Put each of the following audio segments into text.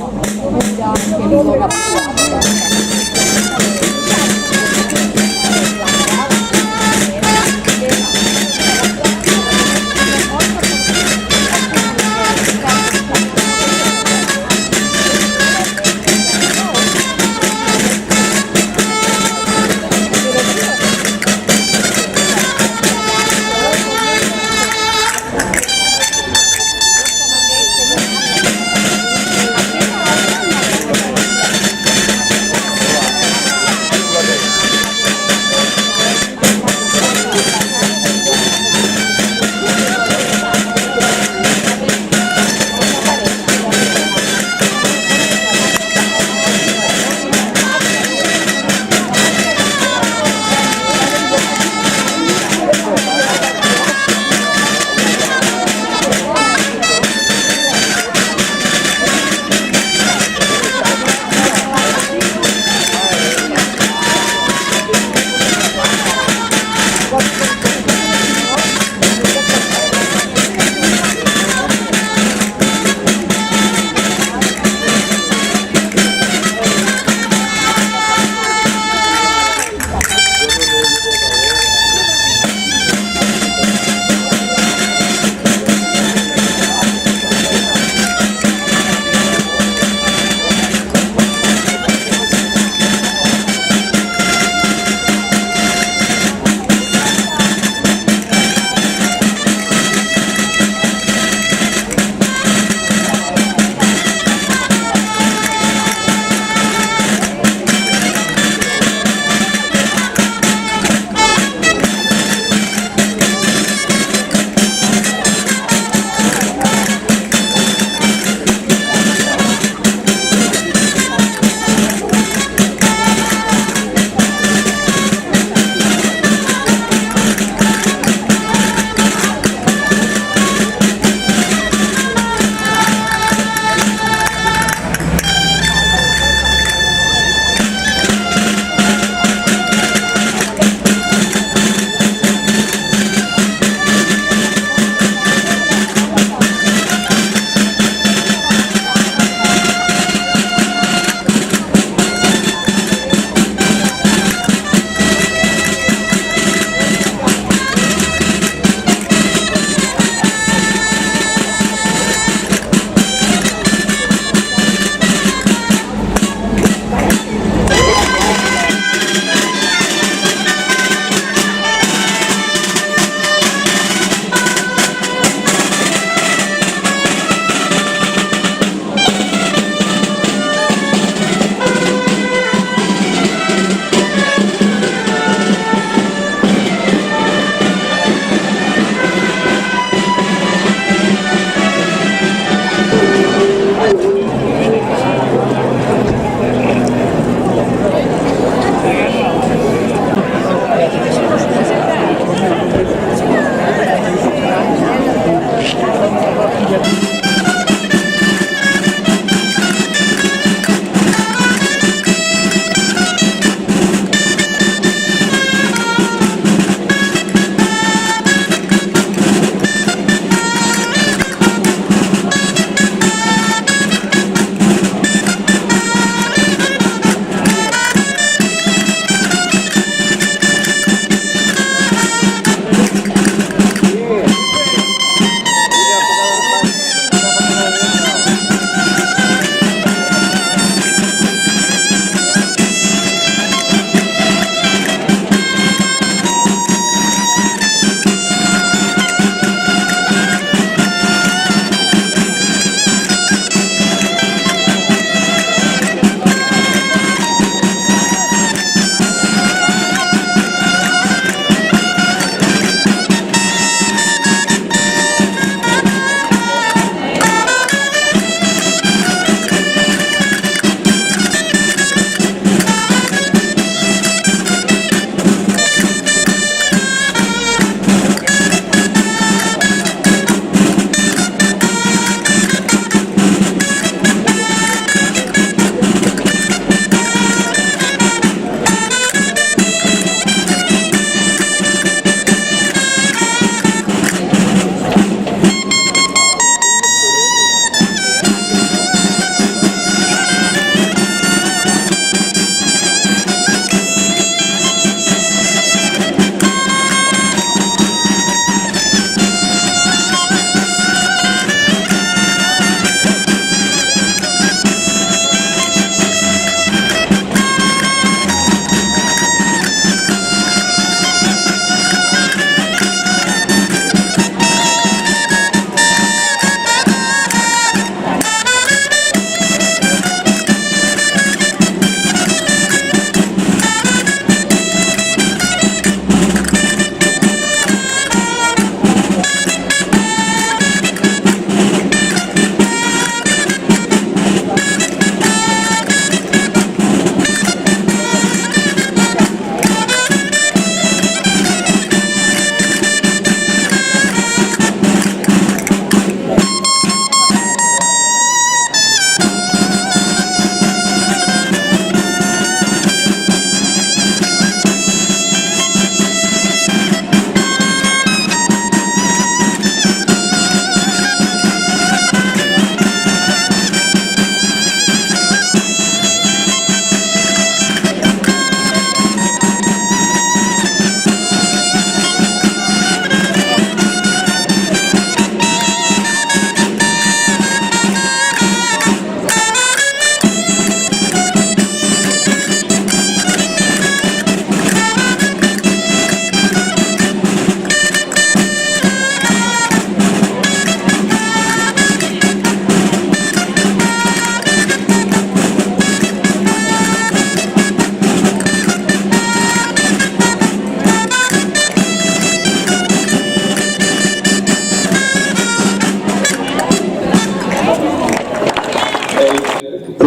Ya que digo la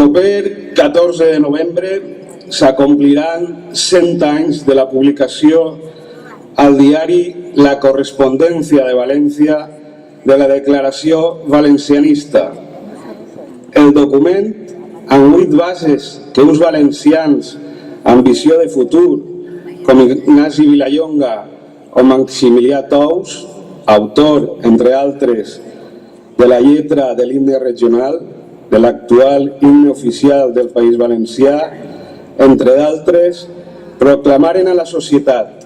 proper 14 de novembre s'acompliran 100 anys de la publicació al diari La Correspondència de València de la Declaració Valencianista. El document, amb 8 bases que uns valencians amb visió de futur, com Ignasi Vilallonga o Maximilià Tous, autor, entre altres, de la lletra de l'himne regional, de l'actual himne oficial del País Valencià, entre d'altres, proclamaren a la societat.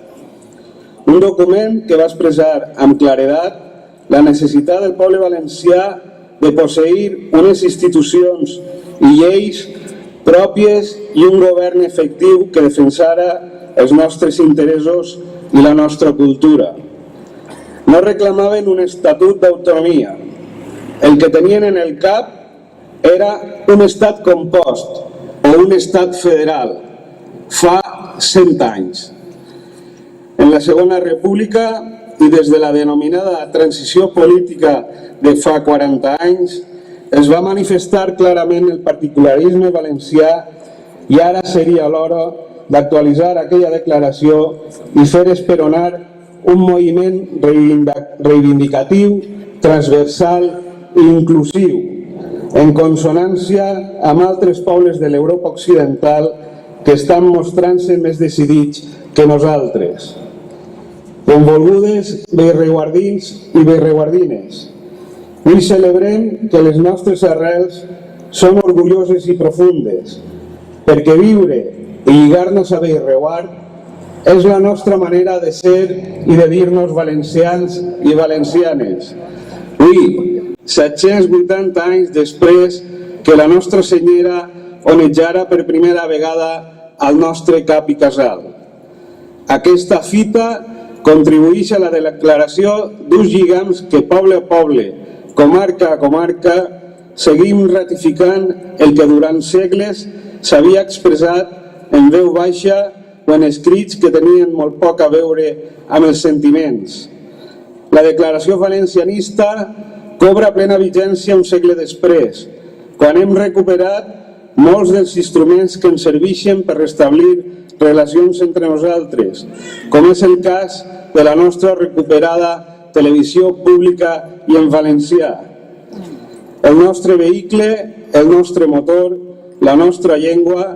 Un document que va expressar amb claredat la necessitat del poble valencià de posseir unes institucions i lleis pròpies i un govern efectiu que defensara els nostres interessos i la nostra cultura. No reclamaven un estatut d'autonomia. El que tenien en el cap era un estat compost o un estat federal fa 100 anys. En la Segona República i des de la denominada transició política de fa 40 anys es va manifestar clarament el particularisme valencià i ara seria l'hora d'actualitzar aquella declaració i fer esperonar un moviment reivindicatiu, transversal i inclusiu, en consonància amb altres pobles de l'Europa occidental que estan mostrant-se més decidits que nosaltres. Benvolgudes bellreguardins i bellreguardines, avui celebrem que les nostres arrels són orgulloses i profundes, perquè viure i lligar-nos a Bellreguard és la nostra manera de ser i de dir-nos valencians i valencianes. Avui, 780 anys després que la nostra senyera onejara per primera vegada al nostre cap i casal. Aquesta fita contribueix a la declaració d'uns lligams que poble a poble, comarca a comarca, seguim ratificant el que durant segles s'havia expressat en veu baixa o en escrits que tenien molt poc a veure amb els sentiments. La declaració valencianista cobra plena vigència un segle després, quan hem recuperat molts dels instruments que ens serveixen per restablir relacions entre nosaltres, com és el cas de la nostra recuperada televisió pública i en valencià. El nostre vehicle, el nostre motor, la nostra llengua,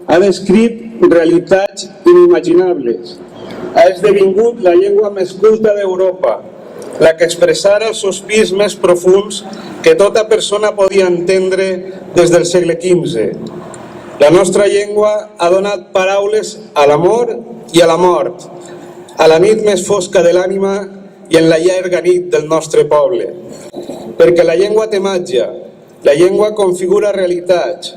ha descrit realitats inimaginables. Ha esdevingut la llengua més culta d'Europa, la que expressara els sospirs més profuns que tota persona podia entendre des del segle XV. La nostra llengua ha donat paraules a l'amor i a la mort, a la nit més fosca de l'ànima i en la llarga nit del nostre poble. Perquè la llengua té màgia, la llengua configura realitats.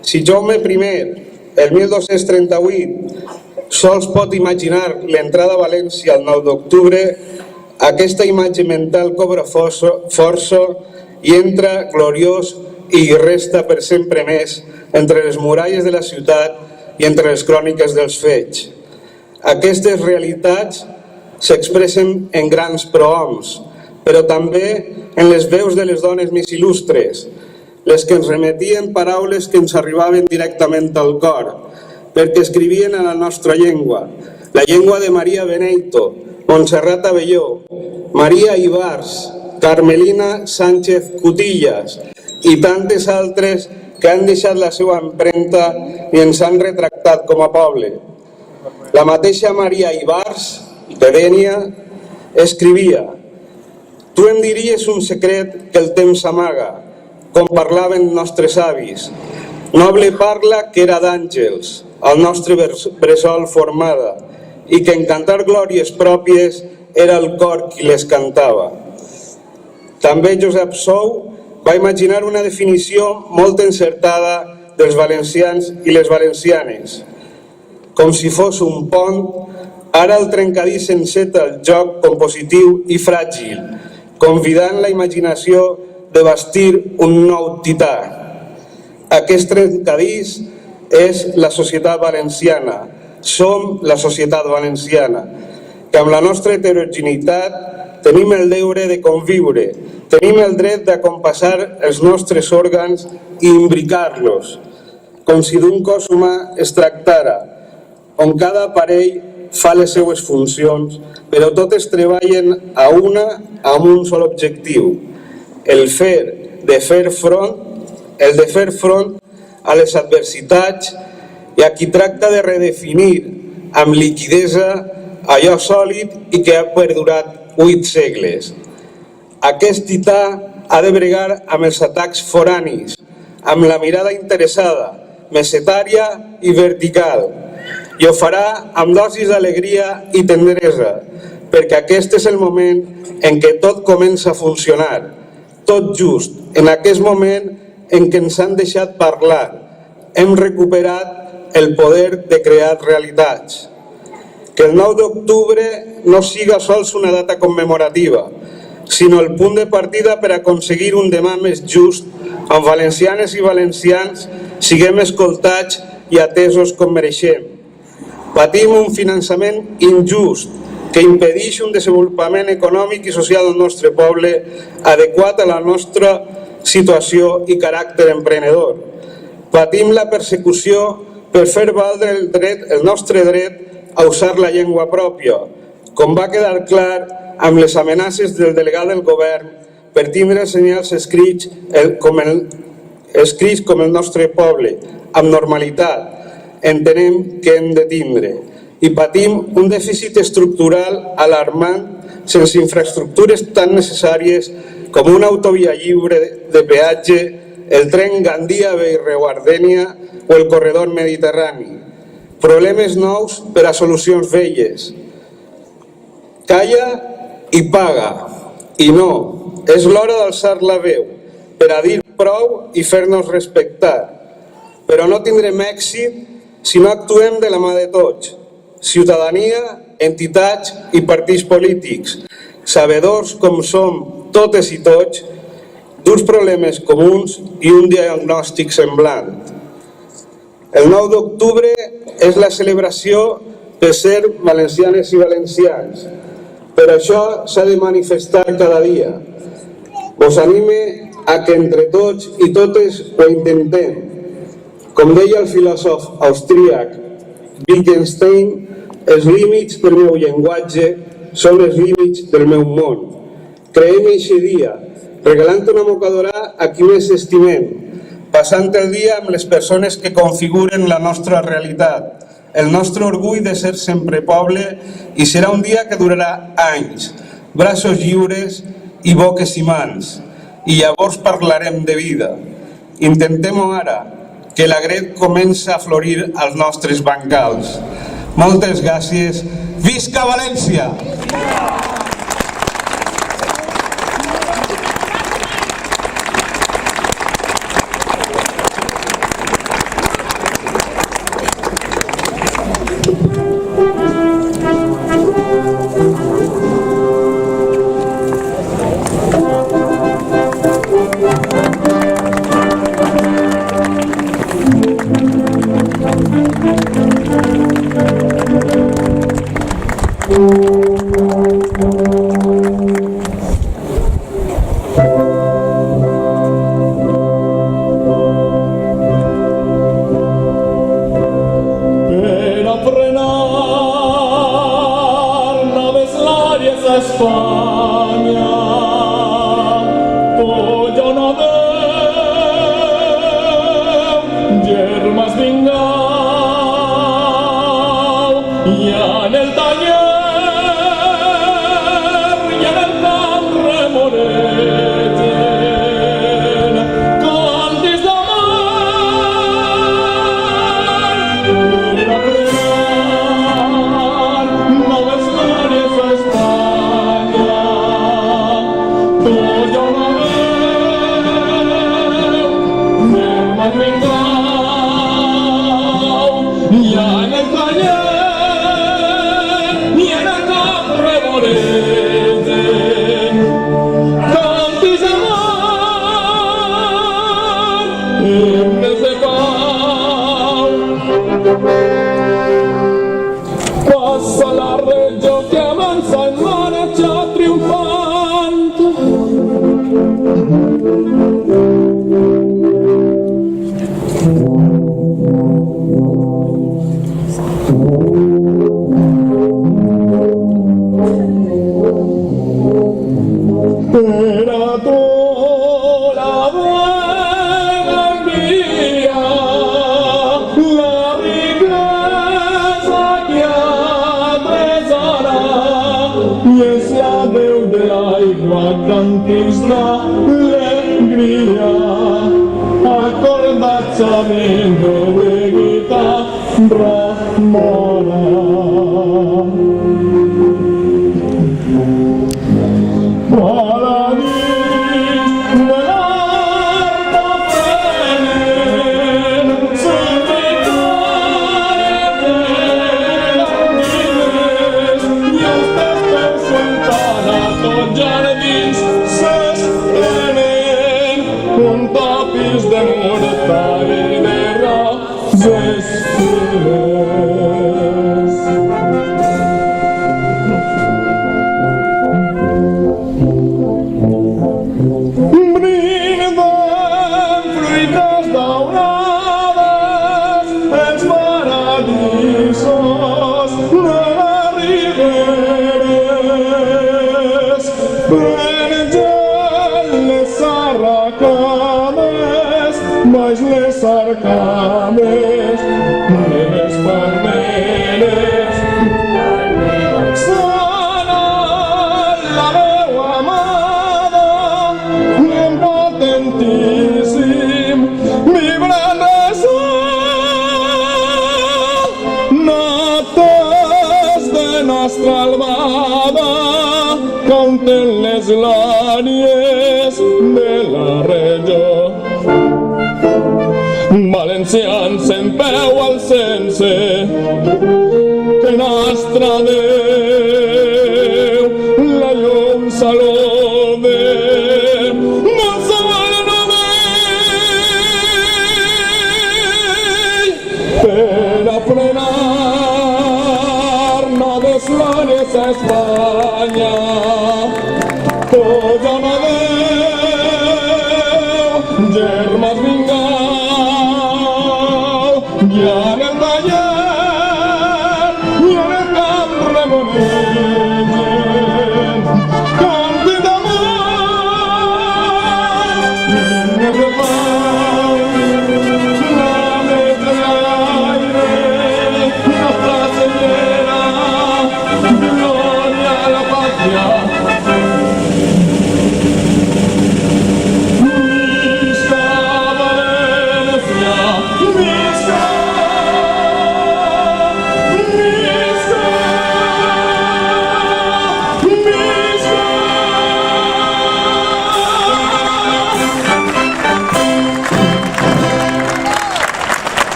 Si Jaume I, el 1238, sols pot imaginar l'entrada a València el 9 d'octubre, aquesta imatge mental cobra força i entra gloriós i resta per sempre més entre les muralles de la ciutat i entre les cròniques dels fets. Aquestes realitats s'expressen en grans prohoms, però també en les veus de les dones més il·lustres, les que ens remetien paraules que ens arribaven directament al cor, perquè escrivien en la nostra llengua, la llengua de Maria Beneito, Montserrat Abelló, Maria Ibars, Carmelina Sánchez Cutillas i tantes altres que han deixat la seva empremta i ens han retractat com a poble. La mateixa Maria Ibars, de Dénia, escrivia: «Tu em diries un secret que el temps amaga, com parlaven nostres avis. Noble parla que era d'àngels, al nostre bressol formada, i que en cantar glòries pròpies era el cor qui les cantava». També Josep Sou va imaginar una definició molt encertada dels valencians i les valencianes. Com si fos un pont, ara el trencadís enceta el joc compositiu i fràgil, convidant la imaginació de bastir un nou tità. Aquest trencadís és la societat valenciana. Som la societat valenciana. que amb la nostra heterogeneïtat tenim el deure de conviure, tenim el dret d'acompassar els nostres òrgans i imbricar-los, com si d'un cos humà es tractara, on cada aparell fa les seues funcions, però totes treballen a una amb un sol objectiu, el de fer front a les adversitats i a qui tracta de redefinir amb liquidesa allò sòlid i que ha perdurat 8 segles. Aquest tità ha de bregar amb els atacs foranis, amb la mirada interessada, mesetària i vertical, i ho farà amb dosis d'alegria i tendresa, perquè aquest és el moment en què tot comença a funcionar, tot just, en aquest moment en què ens han deixat parlar, hem recuperat el poder de crear realitats. Que el 9 d'octubre no siga sols una data commemorativa, sinó el punt de partida per aconseguir un demà més just, on valencianes i valencians siguem escoltats i atesos com mereixem. Patim un finançament injust que impedeix un desenvolupament econòmic i social del nostre poble adequat a la nostra situació i caràcter emprenedor. Patim la persecució per fer valdre el nostre dret a usar la llengua pròpia, com va quedar clar amb les amenaces del delegat del govern per tindre senyals escrits com el nostre poble, amb normalitat, entenem que hem de tindre. I patim un dèficit estructural alarmant sense infraestructures tan necessàries com una autovia lliure de peatge, el tren Gandia-Beirreguardènia o el corredor mediterrani. Problemes nous per a solucions velles. Calla i paga. I no, és l'hora d'alçar la veu per a dir prou i fer-nos respectar. Però no tindrem èxit si no actuem de la mà de tots, ciutadania, entitats i partits polítics, sabedors com som totes i tots, d'uns problemes comuns i un diagnòstic semblant. El 9 d'octubre és la celebració per ser valencianes i valencians. Per això s'ha de manifestar cada dia. Us anime a que entre tots i totes ho intentem. Com deia el filòsof austríac Wittgenstein, els límits del meu llenguatge són els límits del meu món. Creem eixe dia, regalant una mocadora a qui més estimem, passant el dia amb les persones que configuren la nostra realitat, el nostre orgull de ser sempre poble, i serà un dia que durarà anys, braços lliures i boques i mans, i llavors parlarem de vida. Intentem-ho ara, que la gret comença a florir als nostres bancals. Moltes gràcies. Visca València! Thank you. dins l'alegria, acordats-ament de guitarra mona. Paladins de l'art aprenent, servitaris de l'armilers, i els testos soltant a tots jardins s'estrenen, un tapís de mortar i de roses fines. Brinden fruites daurades els paradisos de les riberes. Prenen les arracades baix les arcades de les palmeres. Sona la veu amada d'un potentíssim vibrant ressò, notes de nostra albada canten les glòries de la regió. Valencians en peu al sense, que nostre Déu la llum salude. Montserrat Novell, per a frenar noves glòries a Espanya. Tots on adeu, germans vingau, i en el taller i en el camp remonegen, cantin d'amor, himnes de pau, flames de l'aire, nostra senyera, glòria a la pàtria. Visca València, visca, visca, visca.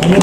Ayo,